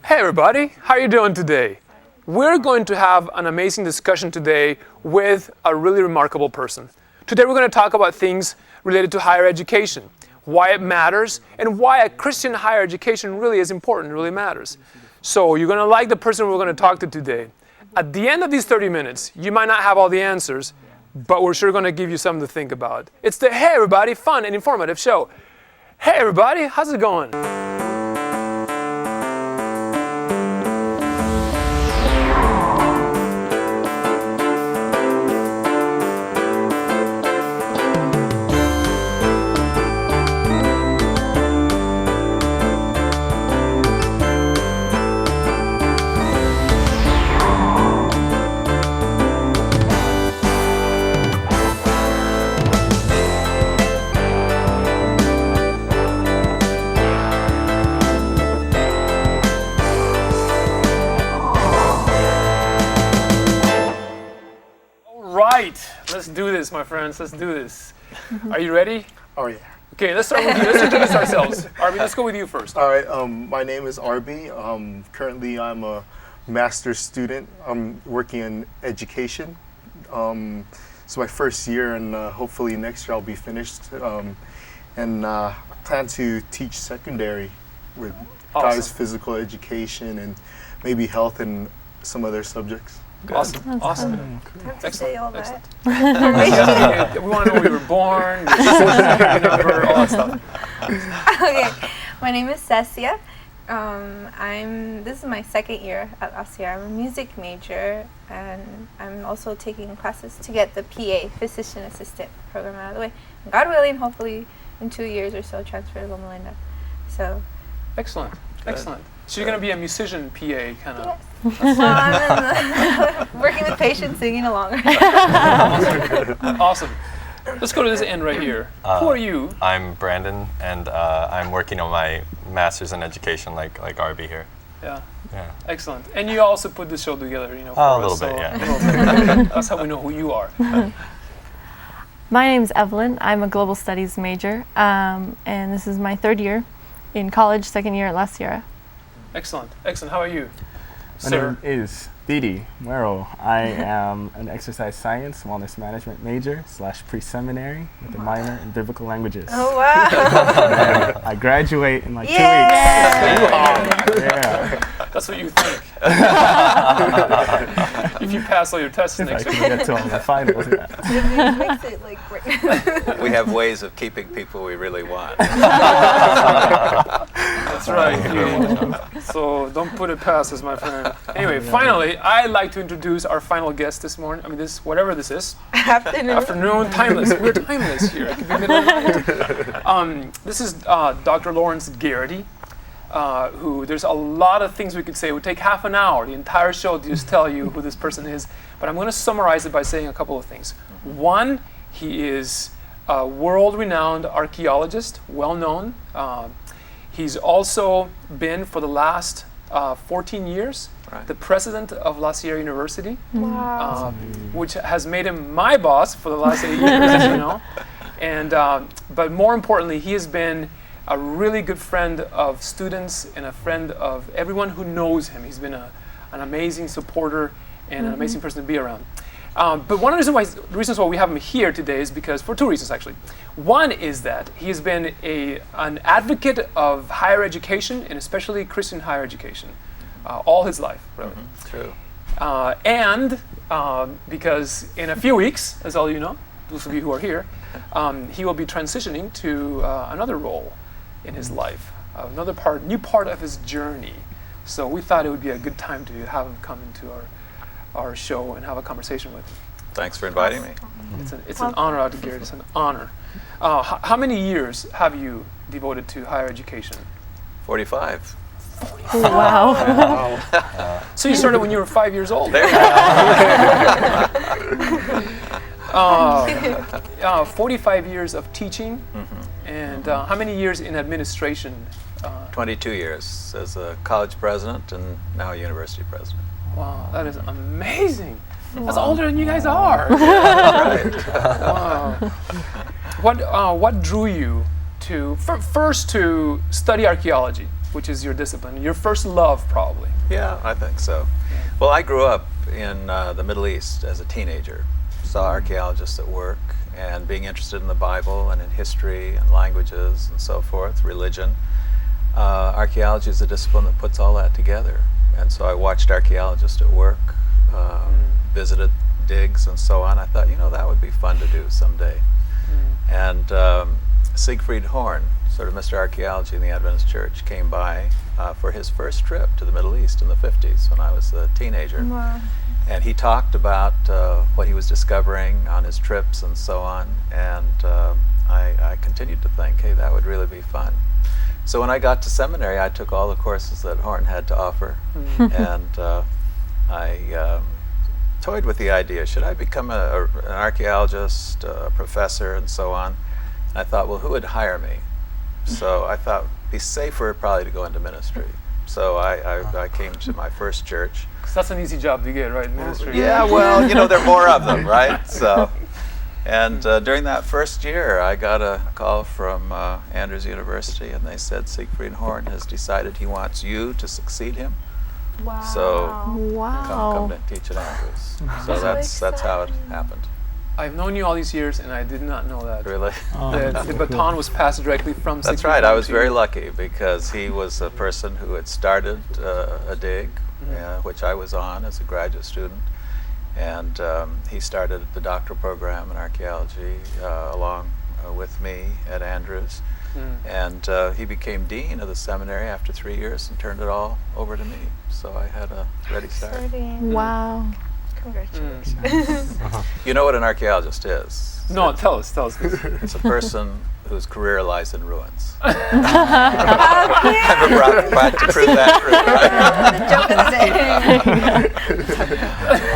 Hey everybody, how are you doing today? We're going to have an amazing discussion today with a really remarkable person. Today we're going to talk about things related to higher education, why it matters, and why a Christian higher education really is important, really matters. So you're going to like the person we're going to talk to today. At the end of these 30 minutes, you might not have all the answers, but we're sure going to give you something to think about. It's the Hey Everybody fun and informative show. Hey everybody, how's it going? Let's do this, my friends. Let's do this. Are you ready? Oh, yeah. Okay, let's start with you. Let's introduce ourselves. Arby, let's go with you first. All right. My name is Arby. Currently, I'm a master's student. I'm working in education. It's my first year, and hopefully next year I'll be finished. I plan to teach secondary with guys' physical education and maybe health and some other subjects. Good. Awesome. Awesome. Time to say all that. We want to know where you were born, your social number, all that stuff. Okay, my name is Cecia. This is my second year at LCR. I'm a music major, and I'm also taking classes to get the PA, Physician Assistant program out of the way. And God willing, hopefully in 2 years or so, transfer to Loma Linda. So. Excellent. Excellent. So you're going to be a musician PA, kind of. Yes. I'm working with patients, singing along. Awesome. Let's go to this end right here. Who are you? I'm Branden, and I'm working on my master's in education, like Arby here. Yeah. Yeah. Excellent. And you also put this show together, you know. For A us, little so bit, yeah. That's how we know who you are. My name's Evelyn. I'm a global studies major, and this is my third year in college, second year at La Sierra. Excellent. Excellent. How are you, My sir? name is Didi Muero. I am an exercise science, wellness management major / pre-seminary with a minor in biblical languages. Oh, wow. And I graduate in like 2 weeks. Yeah. That's what you think. If you pass all your tests If I next can week. get to all the finals. Yeah. It makes it like great. We have ways of keeping people we really want. That's right. So don't put it past us, my friend. Anyway, finally, I'd like to introduce our final guest this morning. I mean, whatever this is. Afternoon, timeless. We're timeless here. It could be middle of the night. This is Dr. Lawrence Geraty, who there's a lot of things we could say. It would take half an hour, the entire show, to just tell you who this person is. But I'm going to summarize it by saying a couple of things. One, he is a world-renowned archaeologist, well-known. He's also been, for the last 14 years, the president of La Sierra University, which has made him my boss for the last 8 years, as you know. And, but more importantly, he has been a really good friend of students and a friend of everyone who knows him. He's been an amazing supporter and an amazing person to be around. But one of the reasons why we have him here today is because, for two reasons actually. One is that he has been an advocate of higher education, and especially Christian higher education, all his life, really. True. And because in a few weeks, as all you know, those of you who are here, he will be transitioning to another role in his life, new part of his journey. So we thought it would be a good time to have him come into our show and have a conversation with him. Thanks for inviting me. It's an honor, Dr. Geraty. It's an honor. How many years have you devoted to higher education? 45. Wow. So you started when you were 5 years old. There you go. 45 years of teaching, and how many years in administration? 22 years as a college president and now a university president. Wow, that is amazing. That's older than you guys are. Wow. What drew you to first to study archaeology? which is your discipline, your first love, probably. Yeah, I think so. Well, I grew up in the Middle East as a teenager. Saw archaeologists at work, and being interested in the Bible and in history and languages and so forth, religion. Archaeology is a discipline that puts all that together. And so I watched archaeologists at work, visited digs and so on. I thought, that would be fun to do someday. And Siegfried Horn, sort of Mr. Archaeology in the Adventist Church, came by for his first trip to the Middle East in the 50s when I was a teenager. Wow. And he talked about what he was discovering on his trips and so on. And I continued to think, hey, that would really be fun. So when I got to seminary, I took all the courses that Horn had to offer. And I toyed with the idea, should I become an archaeologist, a professor, and so on? And I thought, well, who would hire me? So I thought it'd be safer probably to go into ministry. So I came to my first church. 'Cause that's an easy job to get, right? Ministry. Yeah, well, there are more of them, right? So, and during that first year, I got a call from Andrews University, and they said Siegfried Horn has decided he wants you to succeed him. Wow. So Wow. come to teach at Andrews. So that's how it happened. I've known you all these years, and I did not know that. Really? The baton was passed directly from That's Siegfried right. I Horn was to very you. lucky because he was a person who had started a dig, which I was on as a graduate student. And he started the doctoral program in archaeology along with me at Andrews. And he became dean of the seminary after 3 years and turned it all over to me. So I had a ready start. Exciting. Wow. Congratulations. You know what an archeologist is? No, tell us. Please. It's a person whose career lies in ruins. Okay. I'm brought back to prove that true. The joke is there.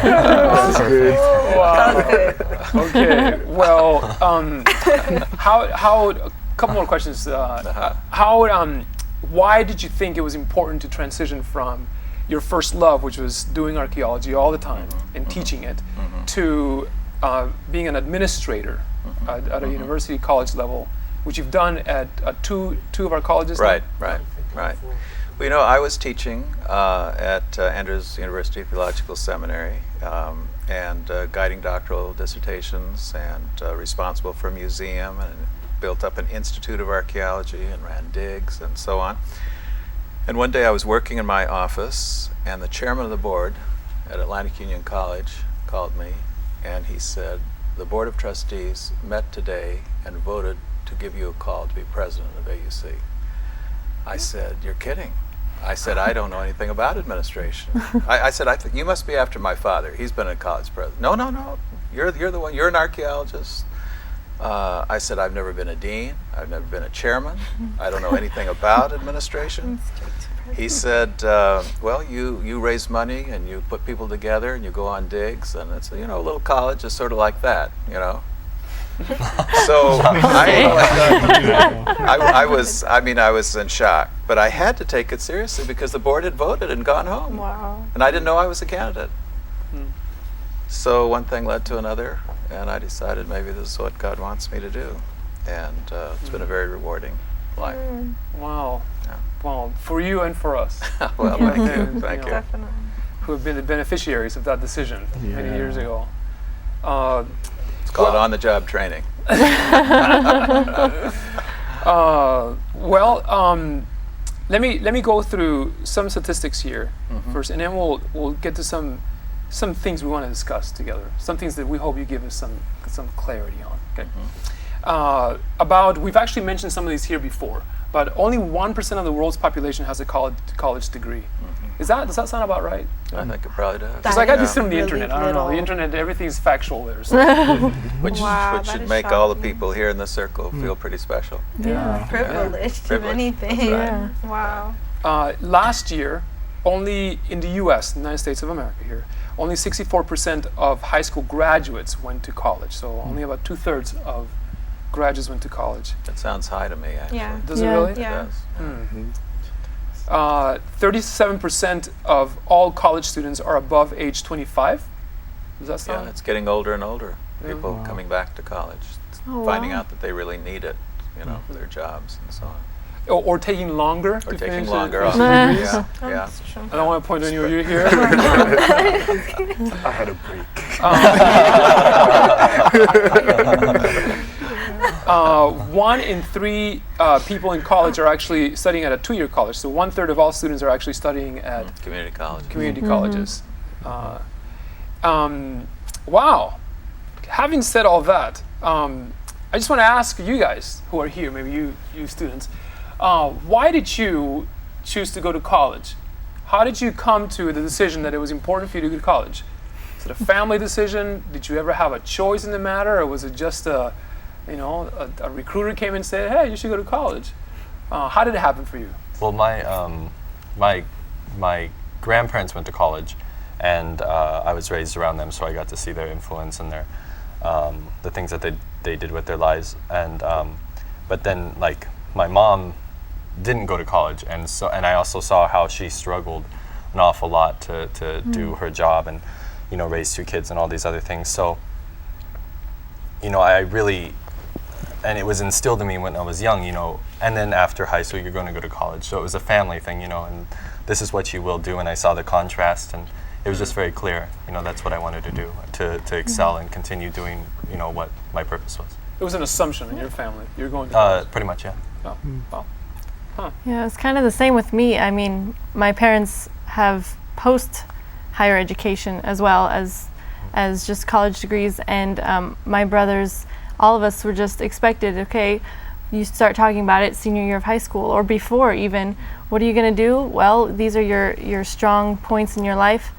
That's good. Wow. That was good. Okay. Well, how? A couple more questions. Why did you think it was important to transition from your first love, which was doing archaeology all the time and teaching it, to being an administrator at a university college level, which you've done at two of our colleges? Right. now? Well, I was teaching at Andrews University Theological Seminary and guiding doctoral dissertations and responsible for a museum and built up an Institute of Archaeology and ran digs and so on. And one day I was working in my office, and the chairman of the board at Atlantic Union College called me, and he said, the Board of Trustees met today and voted to give you a call to be president of AUC. I said, you're kidding. I said, I don't know anything about administration. I said, you must be after my father. He's been a college president. No. You're the one. You're an archaeologist. I said, I've never been a dean. I've never been a chairman. I don't know anything about administration. He said, well, you raise money and you put people together and you go on digs, and it's a little college is sort of like that, So I was in shock, but I had to take it seriously because the board had voted and gone home. Wow. And I didn't know I was a candidate. So one thing led to another, and I decided maybe this is what God wants me to do. And it's been a very rewarding life. Wow. Yeah. Well, for you and for us, Well, thank you. Thank you. Definitely. who have been the beneficiaries of that decision many years ago. It's called on-the-job training. Let me go through some statistics here first, and then we'll get to some things we want to discuss together. Some things that we hope you give us some clarity on. Okay. We've actually mentioned some of these here before, but only 1% of the world's population has a college degree. Does that sound about right? I think it probably does. Because I got this from the really internet. I don't know. The internet, everything's factual there. So. Which should make all the people here in this circle feel pretty special. Yeah. Privileged, if anything. Right. Wow. Last year, only in the U.S., the United States of America here, only 64% of high school graduates went to college. So only about 2/3 of graduates went to college. That sounds high to me, actually. Yeah. Does it really? Yeah. It does. 37% of all college students are above age 25. Does that sound? Yeah, it's getting older and older. People coming back to college, finding out that they really need it, for their jobs and so on. or taking longer. Or to taking finish longer. the Yeah, degrees? yeah. That's true. I don't want to point on you. You're here. I had a break. 1 in 3 people in college are actually studying at a 2-year college. So 1/3 of all students are actually studying at Community college. community colleges. Wow. Having said all that, I just want to ask you guys who are here, maybe you students, why did you choose to go to college? How did you come to the decision that it was important for you to go to college? Is it a family decision? Did you ever have a choice in the matter, or was it just a recruiter came and said, "Hey, you should go to college"? How did it happen for you? Well, my grandparents went to college, and I was raised around them, so I got to see their influence and their the things that they did with their lives. And but then, like, my mom didn't go to college, and I also saw how she struggled an awful lot to do her job and raise 2 kids and all these other things. So I really, and it was instilled in me when I was young, and then after high school you're going to go to college. So it was a family thing, and this is what you will do. And I saw the contrast, and it was just very clear, that's what I wanted to do, to excel and continue doing, what my purpose was. It was an assumption in your family. You're going to college. Pretty much, yeah. Oh, wow. Yeah, it's kind of the same with me. I mean, my parents have post-higher education as well as just college degrees, and my brothers, all of us were just expected, okay, you start talking about it senior year of high school or before even. What are you going to do? Well, these are your strong points in your life.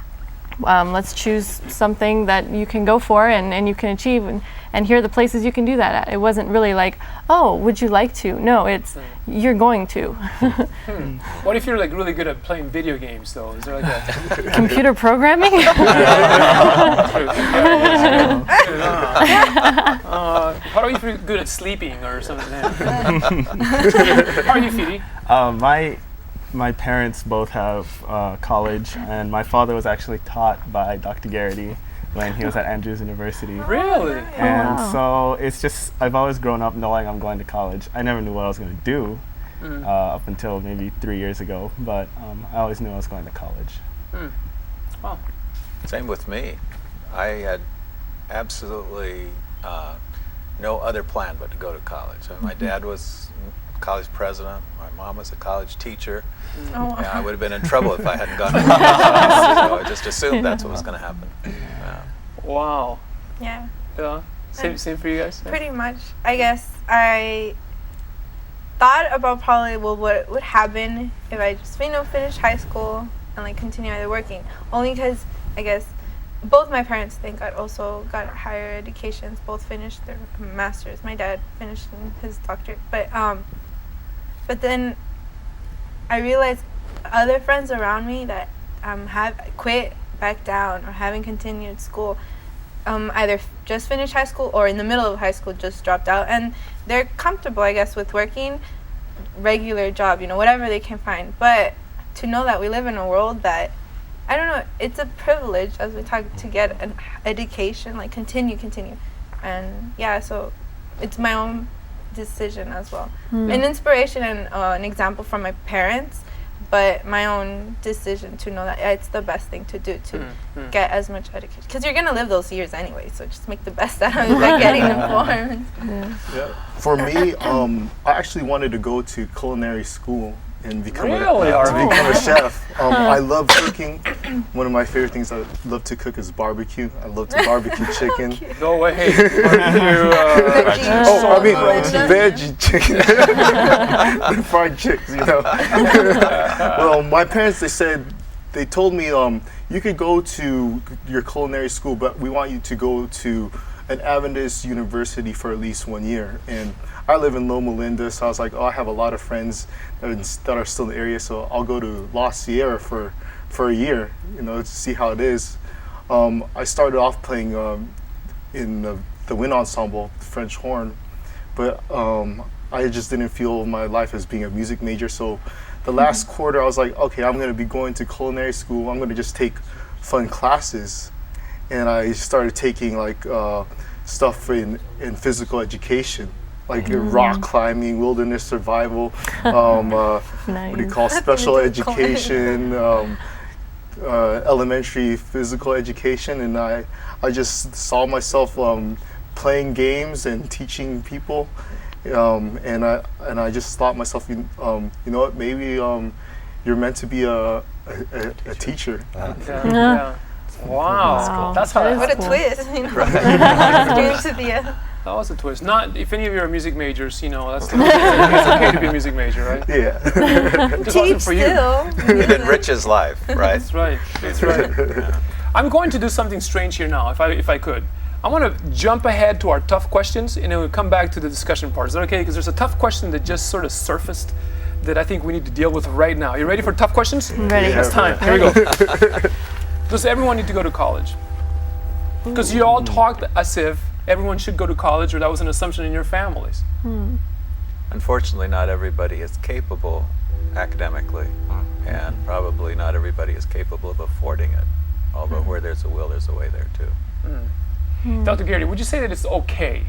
Let's choose something that you can go for and you can achieve, and here are the places you can do that at. It wasn't really like, oh, would you like to? No, it's you're going to. What if you're like really good at playing video games though? Is there like a computer programming? How are you if you're good at sleeping or something? How are you, Fidi? My parents both have college, and my father was actually taught by Dr. Geraty when he was at Andrews University. Really? And so it's just, I've always grown up knowing I'm going to college. I never knew what I was going to do up until maybe 3 years ago, but I always knew I was going to college. Wow. Same with me. I had absolutely no other plan but to go to college. I mean, my dad was college president. My mom was a college teacher. Yeah, I would have been in trouble if I hadn't gone to college. So I just assumed that's what was going to happen. Wow. Yeah. Yeah. Same for you guys? Pretty much. I guess I thought about probably what would happen if I just finish high school and like continue either working. Only because I guess both my parents think I'd also got higher educations. Both finished their masters. My dad finished his doctorate, but then I realized other friends around me that have quit back down or haven't continued school, either just finished high school or in the middle of high school just dropped out, and they're comfortable, I guess, with working regular job, whatever they can find. But to know that we live in a world that, I don't know, it's a privilege, as we talk, to get an education, like continue. And yeah, so it's my own decision as well. An inspiration and an example from my parents, but my own decision to know that it's the best thing to do, to get as much education. Because you're going to live those years anyway, so just make the best out of it by getting informed. Yeah. For me, I actually wanted to go to culinary school and become a chef. I love cooking. One of my favorite things I love to cook is barbecue. I love to barbecue chicken. No way. Veggie chicken. Fried chicks, Well, my parents, they told me, you could go to your culinary school, but we want you to go to an Adventist university for at least 1 year. And I live in Loma Linda, so I was like, I have a lot of friends that are still in the area, so I'll go to La Sierra for a year, to see how it is. I started off playing in the wind ensemble, the French horn, but I just didn't feel my life as being a music major. So the last quarter, I was like, okay, I'm going to be going to culinary school. I'm going to just take fun classes, and I started taking like stuff in physical education. like rock climbing, wilderness survival, what do you call special education, elementary physical education, and I just saw myself playing games and teaching people, and I just thought myself, you know what, maybe you're meant to be a teacher. Yeah. Wow. That's how. What a twist! You know, dreams to be a. That was a twist. Not if any of you are music majors, you know, it's okay to be a music major, right? Yeah. Just wasn't for you. It enriches life, right? That's right. That's right. I'm going to do something strange here now, if I could. I want to jump ahead to our tough questions, and then we'll come back to the discussion part. Is that okay? Because there's a tough question that just sort of surfaced that I think we need to deal with right now. You ready for tough questions? Ready. It's time. Here we go. Does everyone need to go to college? Because you all talked as if everyone should go to college, or that was an assumption in your families. Unfortunately, not everybody is capable academically, and probably not everybody is capable of affording it. Although where there's a will, there's a way there too. Dr. Geraty, would you say that it's okay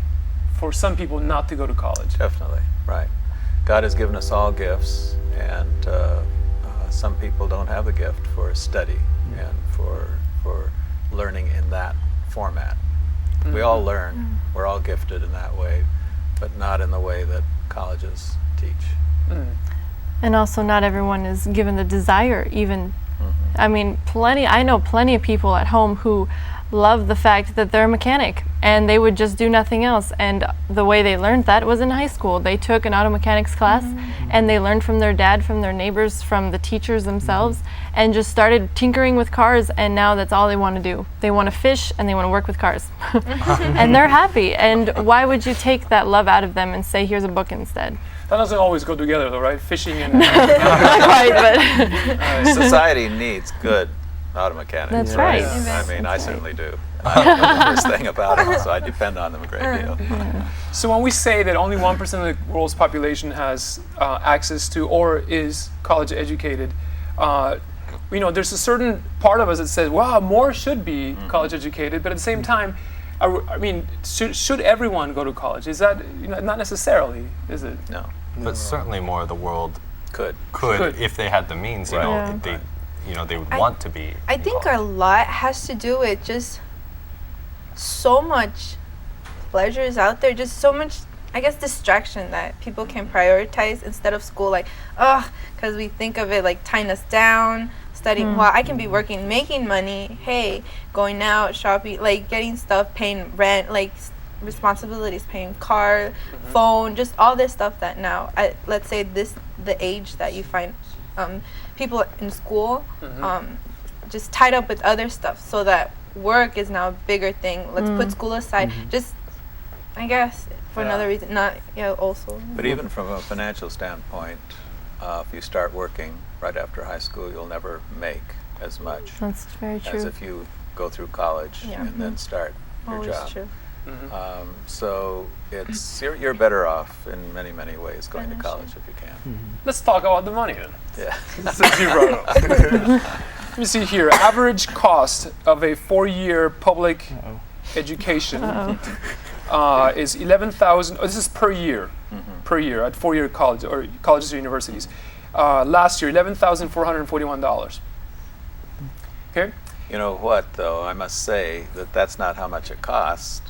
for some people not to go to college? Definitely, right. God has given us all gifts, and some people don't have a gift for study and for learning in that format. We all learn, we're all gifted in that way, but not in the way that colleges teach. And also not everyone is given the desire even. I mean, I know plenty of people at home who love the fact that they're a mechanic and they would just do nothing else. And the way they learned that was in high school. They took an auto mechanics class and they learned from their dad, from their neighbors, from the teachers themselves, and just started tinkering with cars, and now that's all they want to do. They want to fish and they want to work with cars. And they're happy. And why would you take that love out of them and say, here's a book instead? That doesn't always go together though, right? Fishing and... Not quite, but... Society needs good auto mechanics. That's right. I mean, I certainly do. I don't know the first thing about it, so I depend on them a great deal. So when we say that only 1% of the world's population has access to or is college educated, you know, there's a certain part of us that says, wow, more should be college educated, but at the same time, I mean, should everyone go to college? Is that, you know, not necessarily, is it? No. But certainly more of the world Could. if they had the means, you know, Right. they would want to be. I think a lot has to do with just so much pleasures out there, just so much, I guess, distraction that people can prioritize instead of school, like, because we think of it like tying us down, studying. Well, I can be working, making money, hey, going out, shopping, like getting stuff, paying rent, like responsibilities, paying car, phone, just all this stuff that now, let's say the age that you find people in school just tied up with other stuff, so that work is now a bigger thing. Let's put school aside. Just, I guess, for another reason, not, also. But even from a financial standpoint, if you start working right after high school, you'll never make as much That's very true. as if you go through college and then start your Always job. true. So it's you're better off in many, many ways going to college if you can. Let's talk about the money then. Yeah. Since you brought it up. Let me see here. Average cost of a 4-year public education is $11,000. This is per year. Per year at 4-year college or colleges or universities. Last year, $11,441. Okay. You know what, though? I must say that that's not how much it costs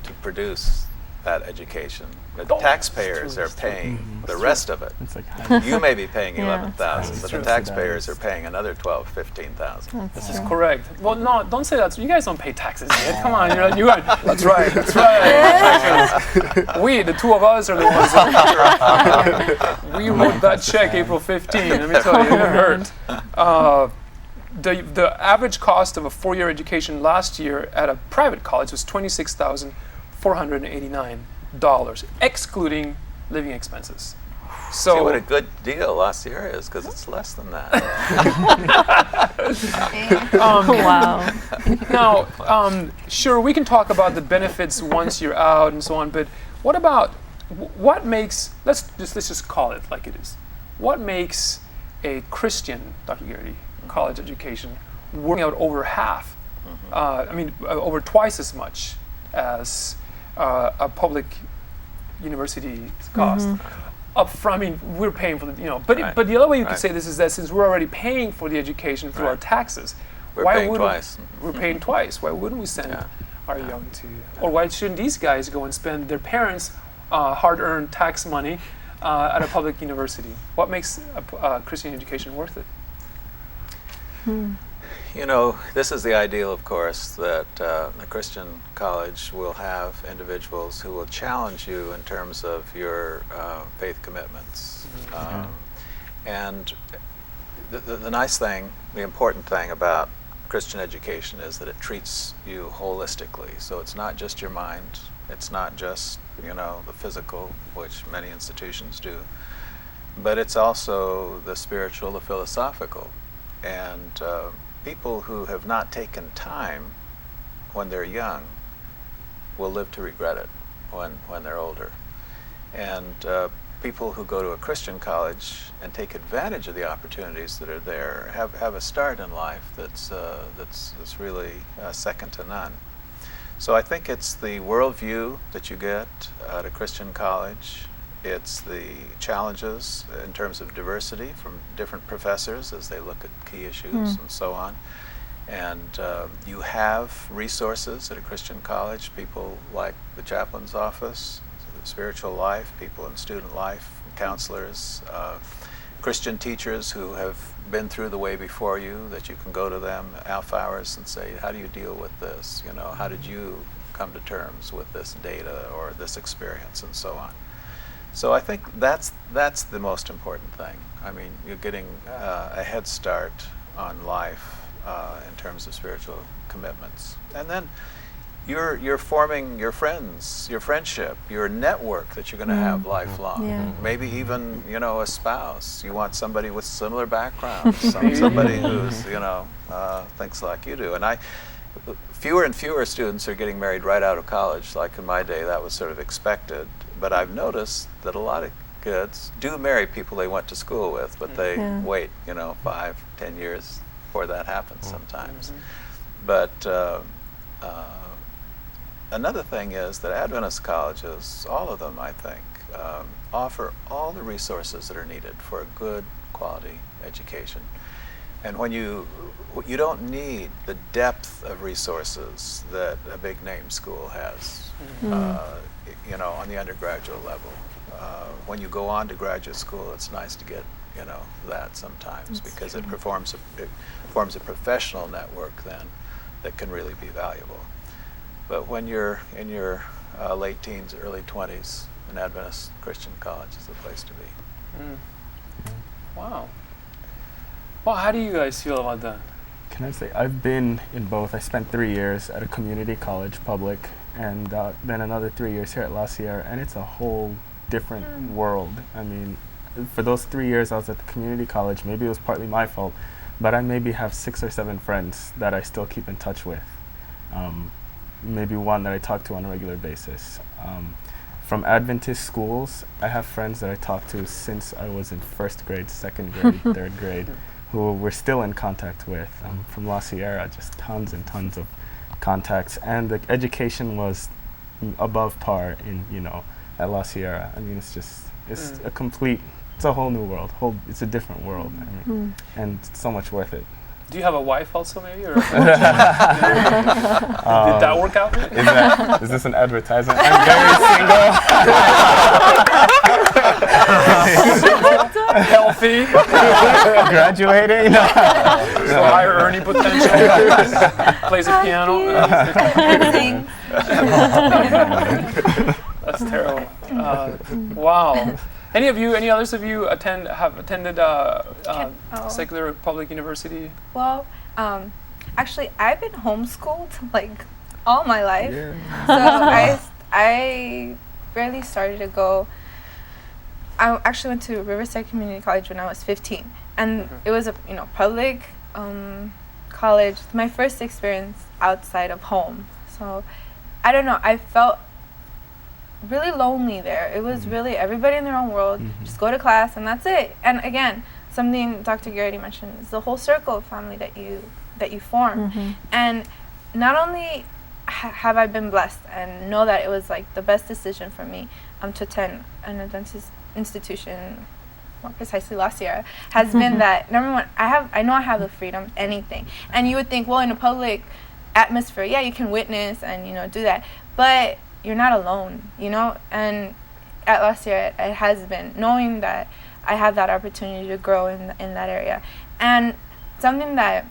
to produce that education. The taxpayers are paying the rest of it. It's like You may be paying Yeah. $11,000, but the taxpayers are paying another $12,000, $15,000. This is correct. Well, no, don't say that. You guys don't pay taxes yet. Come on, you guys. That's right. That's right. We, the two of us, are the ones that we wrote that check April 15. Let me tell you, it hurt. The average cost of a 4-year education last year at a private college was $26,489, excluding living expenses. So See what a good deal last year is, because it's less than that. Wow. now, sure, we can talk about the benefits once you're out and so on, but what about what makes? Let's just call it like it is. What makes a Christian, Dr. Geraty, college education working out over half? Over twice as much as a public university cost. Up front, I mean, we're paying for the, but Right. but the other way you could Right. say this is that since we're already paying for the education through our Right. taxes, We're why paying wouldn't twice. we're paying twice? Why wouldn't we send Yeah. our young to, or why shouldn't these guys go and spend their parents' hard-earned tax money at a public university? What makes a Christian education worth it? This is the ideal, of course, that a Christian college will have individuals who will challenge you in terms of your faith commitments. And the nice thing, the important thing about Christian education is that it treats you holistically. So it's not just your mind, it's not just, the physical, which many institutions do, but it's also the spiritual, the philosophical. And people who have not taken time when they're young will live to regret it when they're older. And people who go to a Christian college and take advantage of the opportunities that are there have a start in life that's really second to none. So I think it's the worldview that you get at a Christian college. It's the challenges in terms of diversity from different professors as they look at key issues and so on. And you have resources at a Christian college, people like the chaplain's office, spiritual life, people in student life, counselors, Christian teachers who have been through the way before you, that you can go to them half hours and say, how do you deal with this? How did you come to terms with this data or this experience and so on? So I think that's the most important thing. I mean, you're getting a head start on life in terms of spiritual commitments, and then you're forming your friends, your friendship, your network that you're going to have lifelong. Yeah. Maybe even a spouse. You want somebody with similar backgrounds, somebody who's thinks like you do. And fewer and fewer students are getting married right out of college. Like in my day, that was sort of expected. But I've noticed that a lot of kids do marry people they went to school with, but they wait, 5, 10 years before that happens sometimes. But another thing is that Adventist colleges, all of them, I think, offer all the resources that are needed for a good quality education. And when you don't need the depth of resources that a big name school has, on the undergraduate level. When you go on to graduate school, it's nice to get, that sometimes because it forms a professional network then that can really be valuable. But when you're in your late teens, early 20s, an Adventist Christian college is the place to be. Wow. Well, how do you guys feel about that? Can I say, I've been in both. I spent 3 years at a community college, public, and then another 3 years here at La Sierra, and it's a whole different world. I mean, for those 3 years I was at the community college, maybe it was partly my fault, but I maybe have 6 or 7 friends that I still keep in touch with. Maybe one that I talk to on a regular basis. From Adventist schools, I have friends that I talk to since I was in 1st grade, 2nd grade, 3rd grade, who we're still in contact with. From La Sierra, just tons and tons of contacts, and the education was above par in, at La Sierra. I mean, it's a complete, it's a whole new world. It's a different world, I mean, and it's so much worth it. Do you have a wife also, maybe? Or did that work out? Is this an advertisement? I'm very single. Healthy. Graduating. So higher earning potential. Plays a piano. That's terrible. Wow. Any others of you have attended secular public university? Well, actually, I've been homeschooled like all my life. So I barely started to go. I actually went to Riverside Community College when I was 15, and it was a public college. My first experience outside of home. So I don't know. I felt really lonely there. It was really everybody in their own world. Just go to class and that's it. And again, something Dr. Geraty mentioned is the whole circle of family that you form. And not only have I been blessed, and know that it was like the best decision for me to attend an adventist institution, more precisely last year, has been that, number one, I know I have the freedom, anything. And you would think, well, in a public atmosphere, yeah, you can witness and, you know, do that. But you're not alone, you know? And at last year, it has been knowing that I have that opportunity to grow in that area. And something that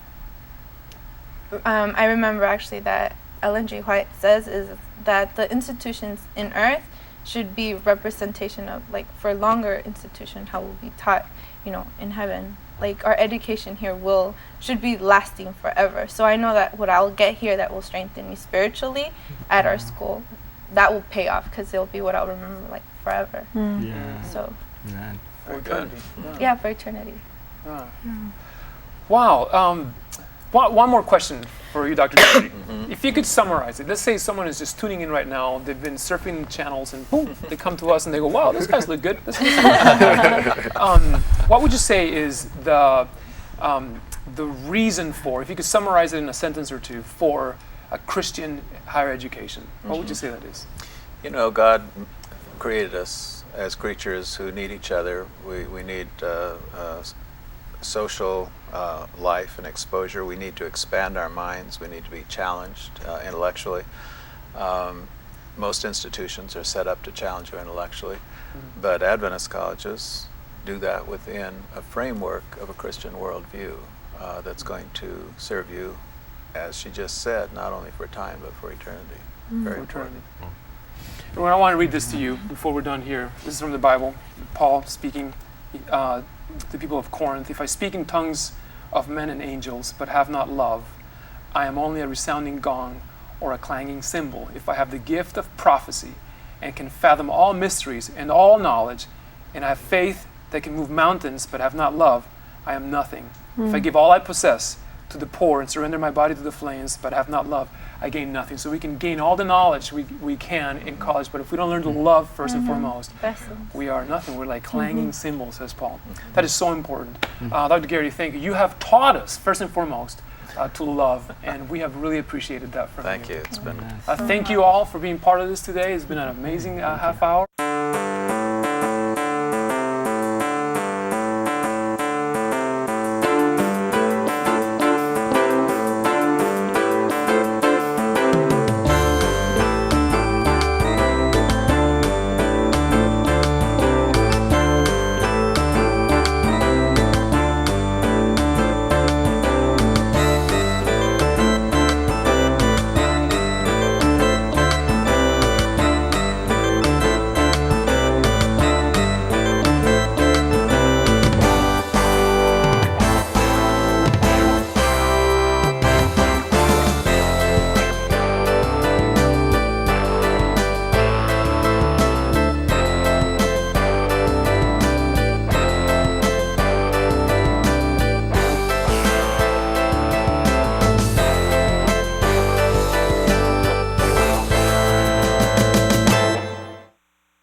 I remember actually that Ellen G. White says is that the institutions in earth should be representation of, like, for longer institution, how we'll be taught, you know, in heaven. Like, our education here should be lasting forever. So I know that what I'll get here that will strengthen me spiritually at our school, that will pay off, because it'll be what I'll remember, like, forever. Yeah. So. Yeah. For eternity. Yeah, for eternity. Wow. One more question for you, Dr. Geraty. If you could summarize it, let's say someone is just tuning in right now, they've been surfing channels, and boom, they come to us and they go, wow, these guys look good. What would you say is the reason for, if you could summarize it in a sentence or two, for a Christian higher education? What would you say that is? You know, God created us as creatures who need each other. We need social life and exposure. We need to expand our minds. We need to be challenged intellectually. Most institutions are set up to challenge you intellectually, but Adventist colleges do that within a framework of a Christian worldview that's going to serve you, as she just said, not only for time but for eternity. Very important. And I want to read this to you before we're done here. This is from the Bible. Paul speaking to the people of Corinth. If I speak in tongues of men and angels, but have not love, I am only a resounding gong or a clanging cymbal. If I have the gift of prophecy and can fathom all mysteries and all knowledge, and I have faith that can move mountains, but have not love, I am nothing. If I give all I possess to the poor and surrender my body to the flames, but have not love, I gain nothing. So we can gain all the knowledge we can in college, but if we don't learn to love first and foremost, we are nothing. We're like clanging cymbals, says Paul. That is so important. Dr. Geraty, thank you. You have taught us, first and foremost, to love, and we have really appreciated that from you. Thank you. It's been thank you all for being part of this today. It's been an amazing half hour.